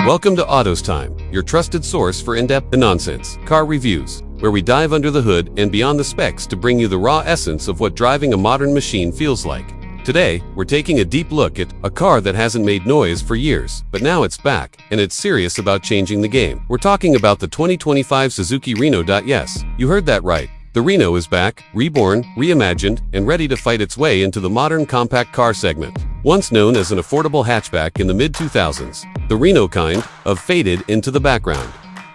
Welcome to Autoz Time, your trusted source for in-depth and nonsense car reviews, where we dive under the hood and beyond the specs to bring you the raw essence of what driving a modern machine feels like. Today, we're taking a deep look at a car that hasn't made noise for years, but now it's back, and it's serious about changing the game. We're talking about the 2025 Suzuki Reno. Yes, you heard that right. The Reno is back, reborn, reimagined, and ready to fight its way into the modern compact car segment. Once known as an affordable hatchback in the mid-2000s, the Reno kind of faded into the background.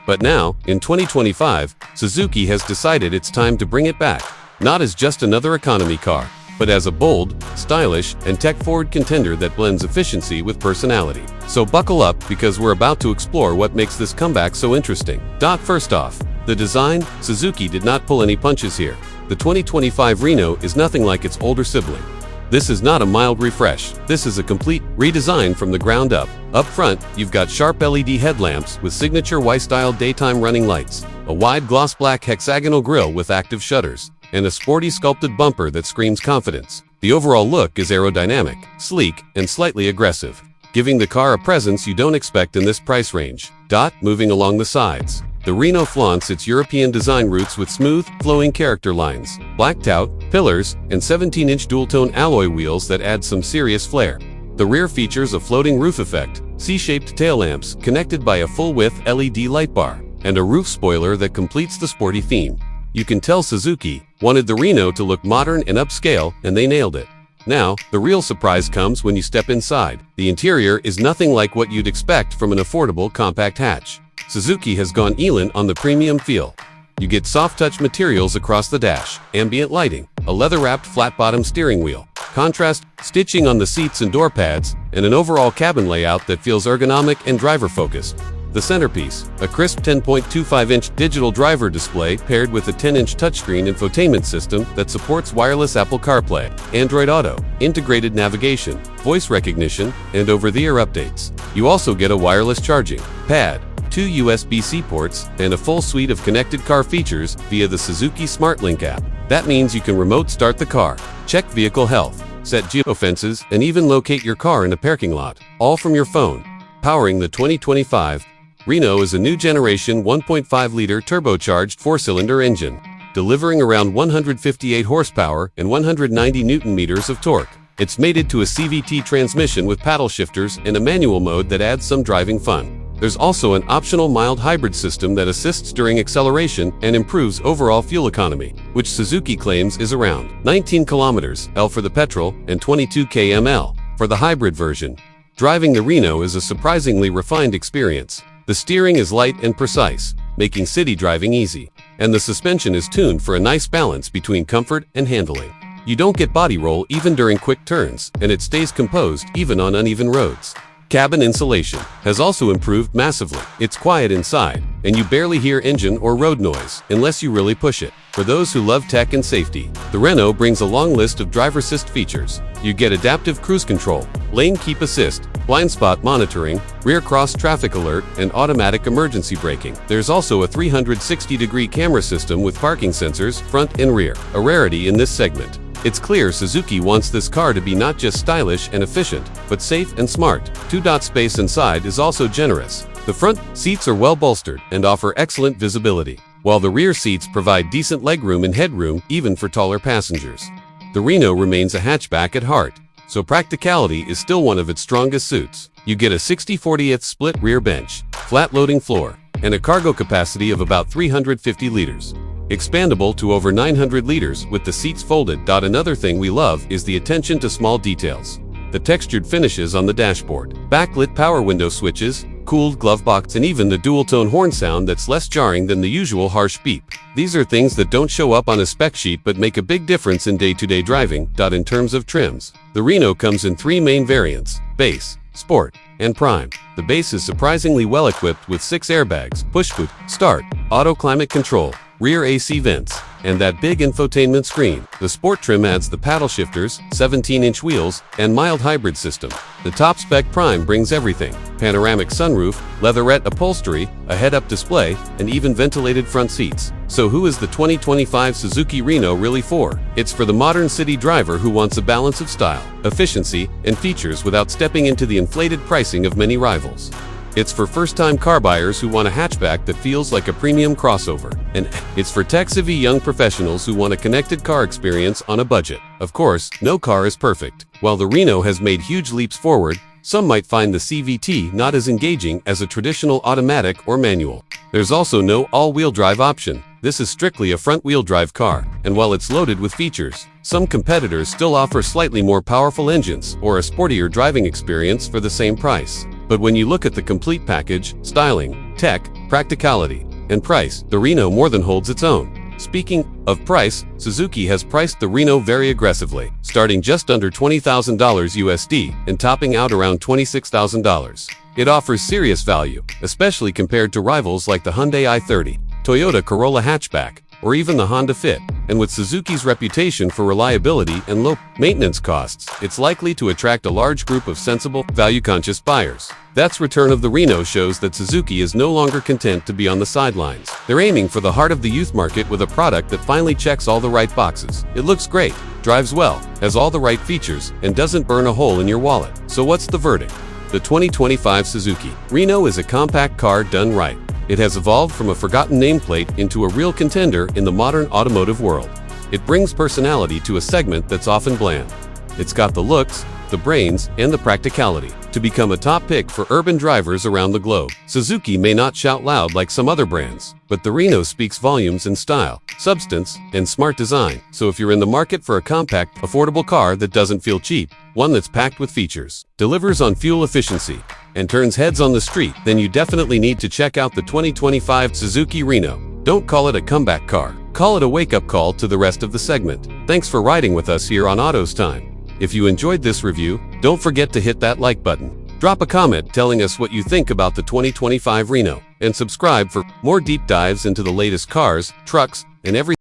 But now, in 2025, Suzuki has decided it's time to bring it back, not as just another economy car, but as a bold, stylish, and tech-forward contender that blends efficiency with personality. So buckle up, because we're about to explore what makes this comeback so interesting. First off, the design. Suzuki did not pull any punches here. The 2025 Reno is nothing like its older sibling. This is not a mild refresh. This is a complete redesign from the ground up. Up front, you've got sharp LED headlamps with signature Y-style daytime running lights, a wide gloss black hexagonal grille with active shutters, and a sporty sculpted bumper that screams confidence. The overall look is aerodynamic, sleek, and slightly aggressive, giving the car a presence you don't expect in this price range. Moving along the sides, the Reno flaunts its European design roots with smooth, flowing character lines, blacked out pillars, and 17-inch dual-tone alloy wheels that add some serious flair. The rear features a floating roof effect, C-shaped tail lamps connected by a full-width LED light bar, and a roof spoiler that completes the sporty theme. You can tell Suzuki wanted the Reno to look modern and upscale, and they nailed it. Now, the real surprise comes when you step inside. The interior is nothing like what you'd expect from an affordable compact hatch. Suzuki has gone all-in on the premium feel. You get soft-touch materials across the dash, ambient lighting, a leather-wrapped flat-bottom steering wheel, contrast stitching on the seats and door pads, and an overall cabin layout that feels ergonomic and driver-focused. The centerpiece, a crisp 10.25-inch digital driver display paired with a 10-inch touchscreen infotainment system that supports wireless Apple CarPlay, Android Auto, integrated navigation, voice recognition, and over-the-air updates. You also get a wireless charging pad, 2 USB-C ports, and a full suite of connected car features via the Suzuki SmartLink app. That means you can remote start the car, check vehicle health, set geofences, and even locate your car in a parking lot, all from your phone. Powering the 2025 Reno is a new generation 1.5-liter turbocharged 4-cylinder engine, delivering around 158 horsepower and 190 newton-meters of torque. It's mated to a CVT transmission with paddle shifters and a manual mode that adds some driving fun. There's also an optional mild hybrid system that assists during acceleration and improves overall fuel economy, which Suzuki claims is around 19 kilometers L for the petrol and 22 km/h for the hybrid version. Driving the Reno is a surprisingly refined experience. The steering is light and precise, making city driving easy, and the suspension is tuned for a nice balance between comfort and handling. You don't get body roll even during quick turns, and it stays composed even on uneven roads. Cabin insulation has also improved massively. It's quiet inside, and you barely hear engine or road noise unless you really push it. For those who love tech and safety, the Reno brings a long list of driver assist features. You get adaptive cruise control, lane keep assist, blind spot monitoring, rear cross traffic alert, and automatic emergency braking. There's also a 360-degree camera system with parking sensors front and rear, a rarity in this segment. It's clear Suzuki wants this car to be not just stylish and efficient, but safe and smart. Space inside is also generous. The front seats are well bolstered and offer excellent visibility, while the rear seats provide decent legroom and headroom even for taller passengers. The Reno remains a hatchback at heart, so practicality is still one of its strongest suits. You get a 60/40th split rear bench, flat loading floor, and a cargo capacity of about 350 liters. Expandable to over 900 liters with the seats folded. Another thing we love is the attention to small details. The textured finishes on the dashboard, backlit power window switches, cooled glove box, and even the dual-tone horn sound that's less jarring than the usual harsh beep. These are things that don't show up on a spec sheet but make a big difference in day-to-day driving. In terms of trims, the Reno comes in 3 main variants: Base, Sport, and Prime. The Base is surprisingly well equipped with 6 airbags, push-boot, start, auto climate control, rear AC vents, and that big infotainment screen. The Sport trim adds the paddle shifters, 17-inch wheels, and mild hybrid system. The top spec Prime brings everything: panoramic sunroof, leatherette upholstery, a head-up display, and even ventilated front seats. So who is the 2025 Suzuki Reno really for? It's for the modern city driver who wants a balance of style, efficiency, and features without stepping into the inflated pricing of many rivals. It's for first-time car buyers who want a hatchback that feels like a premium crossover. And it's for tech-savvy young professionals who want a connected car experience on a budget. Of course, no car is perfect. While the Reno has made huge leaps forward, some might find the CVT not as engaging as a traditional automatic or manual. There's also no all-wheel drive option. This is strictly a front-wheel drive car, and while it's loaded with features, some competitors still offer slightly more powerful engines or a sportier driving experience for the same price. But when you look at the complete package, styling, tech, practicality, and price, the Reno more than holds its own. Speaking of price, Suzuki has priced the Reno very aggressively, starting just under $20,000 USD and topping out around $26,000. It offers serious value, especially compared to rivals like the Hyundai i30, Toyota Corolla hatchback, or even the Honda Fit. And with Suzuki's reputation for reliability and low maintenance costs, it's likely to attract a large group of sensible, value-conscious buyers. That's return of the Reno shows that Suzuki is no longer content to be on the sidelines. They're aiming for the heart of the youth market with a product that finally checks all the right boxes. It looks great, drives well, has all the right features, and doesn't burn a hole in your wallet. So what's the verdict? The 2025 Suzuki Reno is a compact car done right. It has evolved from a forgotten nameplate into a real contender in the modern automotive world. It brings personality to a segment that's often bland. It's got the looks, the brains, and the practicality to become a top pick for urban drivers around the globe. Suzuki may not shout loud like some other brands, but the Reno speaks volumes in style, substance, and smart design. So if you're in the market for a compact, affordable car that doesn't feel cheap, one that's packed with features, delivers on fuel efficiency, and turns heads on the street, then you definitely need to check out the 2025 Suzuki Reno. Don't call it a comeback car. Call it a wake-up call to the rest of the segment. Thanks for riding with us here on Autoz Time. If you enjoyed this review, don't forget to hit that like button. Drop a comment telling us what you think about the 2025 Reno, and subscribe for more deep dives into the latest cars, trucks, and everything